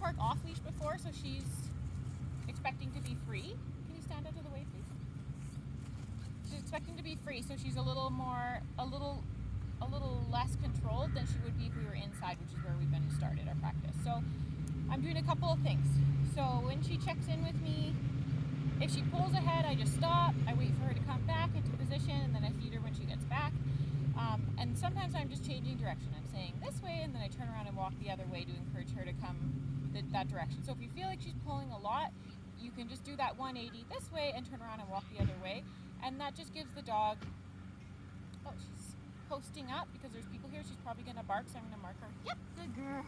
park off leash before, so she's expecting to be free. Can you stand out of the way, please? She's expecting to be free, so she's a little less controlled than she would be if we were inside, which is where we've been started our practice. So I'm doing a couple of things. So when she checks in with me, if she pulls ahead, I just stop. I wait for her to come back into position, and then I feed her when she gets back. And sometimes I'm just changing direction. I'm saying this way, and then I turn around and walk the other way to encourage her to come that direction. So if you feel like she's pulling a lot, you can just do that 180 this way and turn around and walk the other way. And that just gives the dog, oh, she's posting up because there's people here. She's probably going to bark, so I'm going to mark her. Yep, good girl.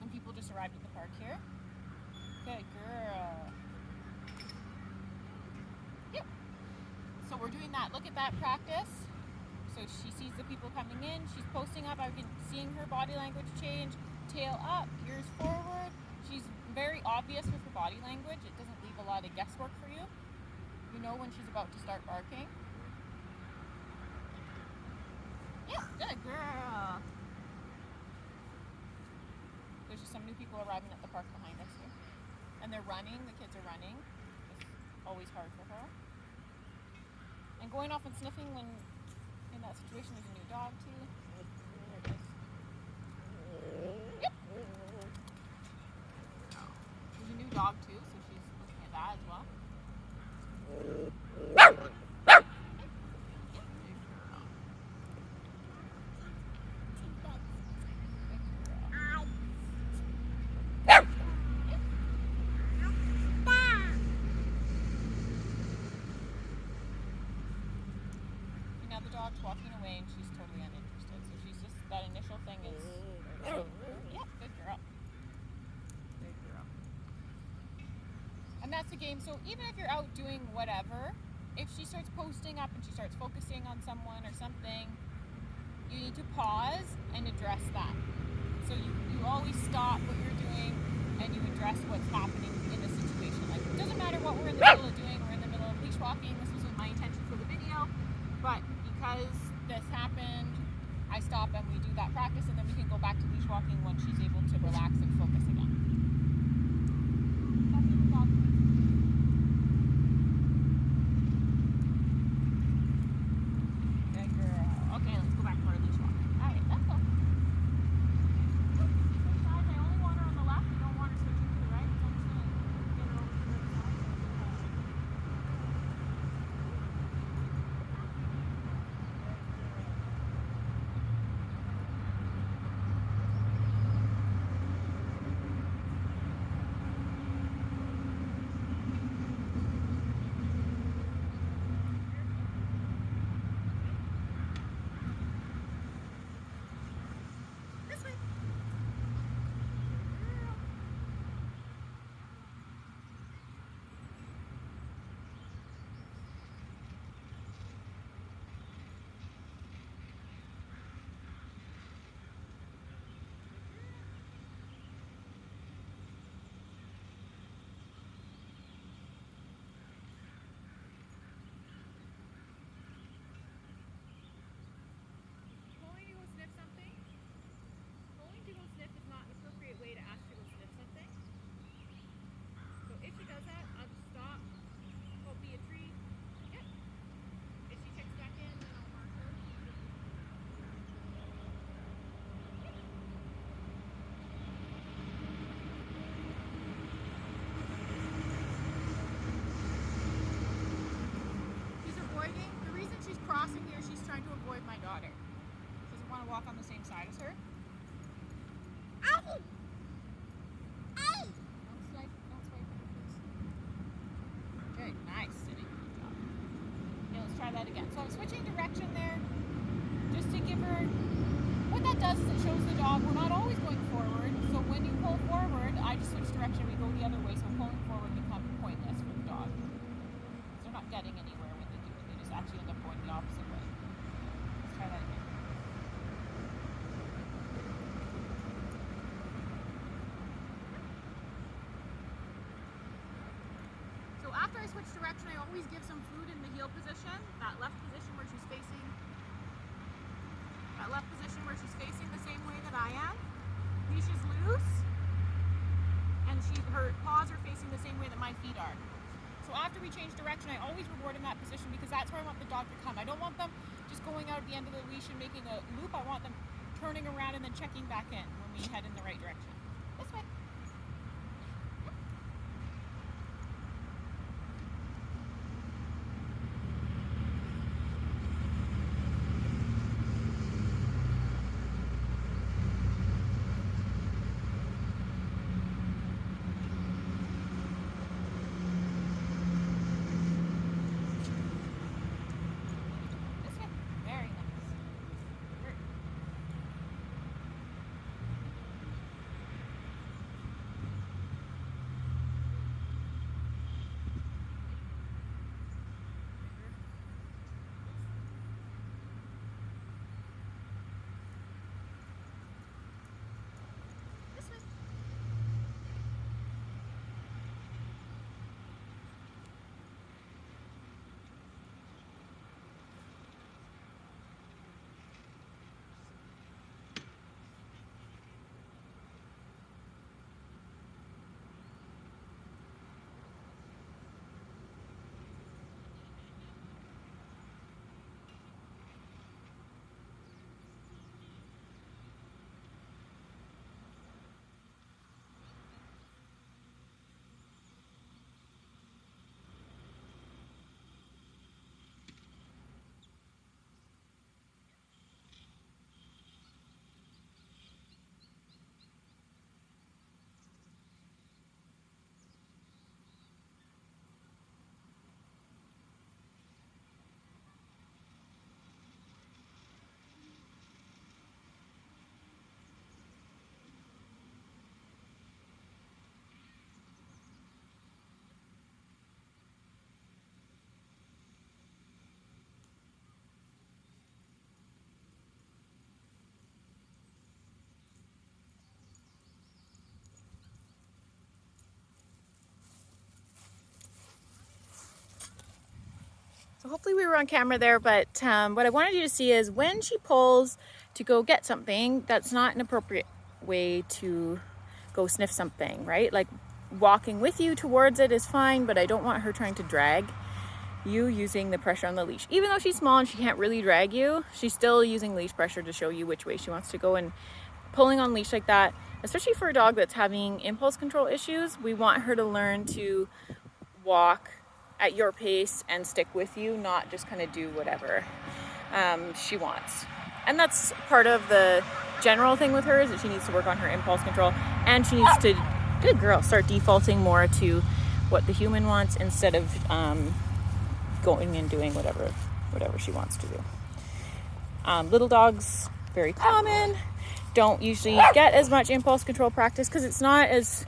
Some people just arrived at the park here. Good girl. Yep. So we're doing that. Look at that practice. So she sees the people coming in. She's posting up. I've been seeing her body language change. Tail up, ears forward. She's very obvious with her body language. It doesn't leave a lot of guesswork for you. You know when she's about to start barking. Yeah, good girl. There's just some new people arriving at the park behind us here. And they're running. The kids are running. It's always hard for her. And going off and sniffing when in that situation, there's a new dog too. There it is. Yep. There's a new dog too, so she's looking at that as well. Now the dog's walking away and she's totally uninterested. So she's just, that initial thing is, yeah, good girl. Good girl. And that's the game. So even if you're out doing whatever, if she starts posting up and she starts focusing on someone or something, you need to pause and address that. So you always stop what you're doing and you address what's happening in the situation. Like, it doesn't matter what we're in the middle of doing. We're in the middle of leash walking. This wasn't my intention for the video, but because this happened, I stop and we do that practice, and then we can go back to leash walking when she's able to relax and focus again. Good girl. Okay, let's go back to our leash walking. All right, let's go. Switch sides. I only want her on the left. You don't want her switching to the right. So I'm just going to get her over to the other side. Way to ask her to sniff something. So if she does that, I'll just stop. Go be a tree. Yep. If she checks back in, then I'll mark her. She's avoiding. The reason she's crossing here, she's trying to avoid my daughter. She doesn't want to walk on the same side as her. Ow! Good, nice sitting. Good job. Okay, let's try that again. So I'm switching direction there just to give her, what that does is it shows the dog we're not always going forward. So when you pull forward, I just switch direction, we go the other way. So pulling forward becomes pointless for the dog. They're not getting anywhere when they do it. They just actually end up going the opposite way. Let's try that again. After I switch direction, I always give some food in the heel position, that left position where she's facing, the same way that I am. Leash is loose. her paws are facing the same way that my feet are. So after we change direction, I always reward in that position because that's where I want the dog to come. I don't want them just going out at the end of the leash and making a loop. I want them turning around and then checking back in when we head in the right direction. This way. So hopefully we were on camera there, but what I wanted you to see is when she pulls to go get something, that's not an appropriate way to go sniff something, right? Like walking with you towards it is fine, but I don't want her trying to drag you using the pressure on the leash. Even though she's small and she can't really drag you, she's still using leash pressure to show you which way she wants to go. And pulling on leash like that, especially for a dog that's having impulse control issues, we want her to learn to walk at your pace and stick with you, not just kind of do whatever she wants. And that's part of the general thing with her, is that she needs to work on her impulse control, and she needs to, good girl, start defaulting more to what the human wants instead of going and doing whatever she wants to do. Little dogs, very common, don't usually get as much impulse control practice because it's not as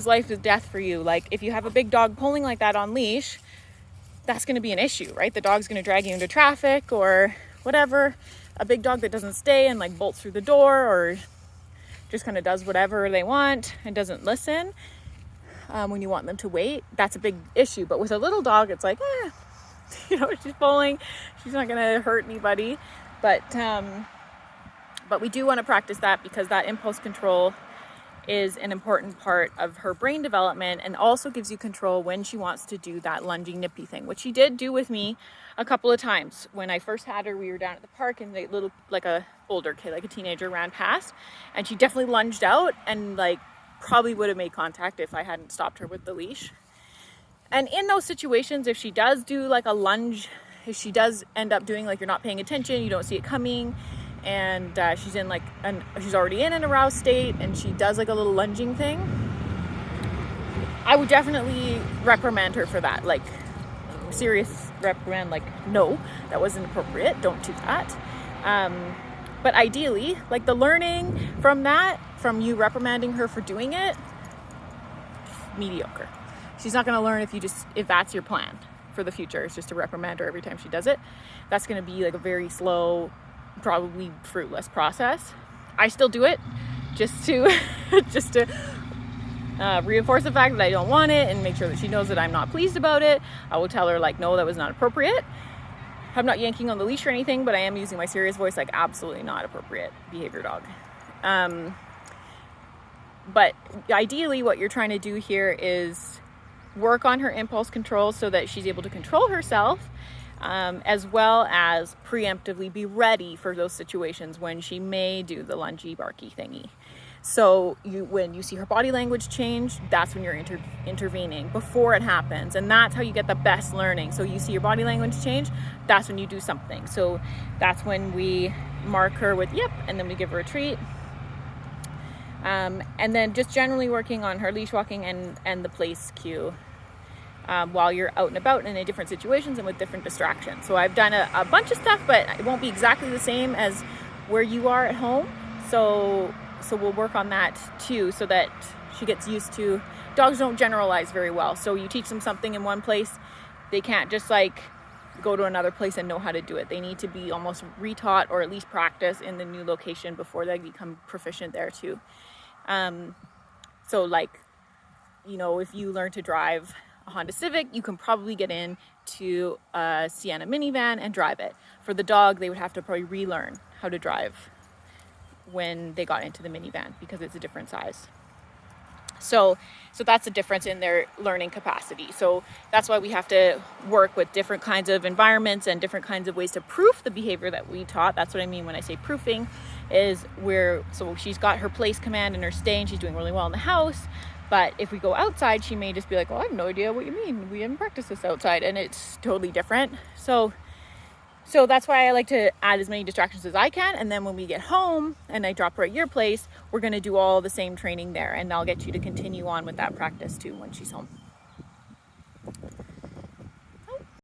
life or death for you. Like if you have a big dog pulling like that on leash, that's going to be an issue, right? The dog's going to drag you into traffic or whatever. A big dog that doesn't stay and like bolts through the door or just kind of does whatever they want and doesn't listen when you want them to wait, that's a big issue. But with a little dog, it's like, she's pulling, she's not going to hurt anybody. But we do want to practice that because that impulse control is an important part of her brain development, and also gives you control when she wants to do that lunging nippy thing, which she did do with me a couple of times. When I first had her, we were down at the park and a older kid, like a teenager, ran past, and she definitely lunged out and like probably would have made contact if I hadn't stopped her with the leash. And in those situations, if she does do like a lunge, if she does end up doing like you're not paying attention, you don't see it coming, and she's already in an aroused state and she does like a little lunging thing, I would definitely reprimand her for that. Like serious reprimand, like, no, that wasn't appropriate, don't do that. But ideally, like the learning from that, from you reprimanding her for doing it, mediocre. She's not going to learn if that's your plan for the future, is just to reprimand her every time she does it. That's going to be like a very slow, probably fruitless process. I still do it just to reinforce the fact that I don't want it and make sure that she knows that I'm not pleased about it. I will tell her like, no, that was not appropriate. I'm not yanking on the leash or anything, but I am using my serious voice, like absolutely not appropriate behavior, dog. but ideally what you're trying to do here is work on her impulse control so that she's able to control herself, as well as preemptively be ready for those situations when she may do the lungy barky thingy. So when you see her body language change, that's when you're intervening before it happens. And that's how you get the best learning. So you see your body language change, that's when you do something. So that's when we mark her with yep, and then we give her a treat. And then just generally working on her leash walking and the place cue while you're out and about and in different situations and with different distractions. So I've done a bunch of stuff, but it won't be exactly the same as where you are at home. So we'll work on that too, so that she gets used to, dogs don't generalize very well. So you teach them something in one place, they can't just like go to another place and know how to do it. They need to be almost retaught or at least practice in the new location before they become proficient there too. So like, you know, if you learn to drive a Honda Civic, you can probably get into a Sienna minivan and drive it. For the dog, they would have to probably relearn how to drive when they got into the minivan because it's a different size. So that's the difference in their learning capacity. So that's why we have to work with different kinds of environments and different kinds of ways to proof the behavior that we taught. That's what I mean when I say proofing, is so she's got her place command and her stay and she's doing really well in the house. But if we go outside, she may just be like, well, I have no idea what you mean. We haven't practiced this outside, and it's totally different. So that's why I like to add as many distractions as I can. And then when we get home and I drop her at your place, we're going to do all the same training there. And I'll get you to continue on with that practice too when she's home.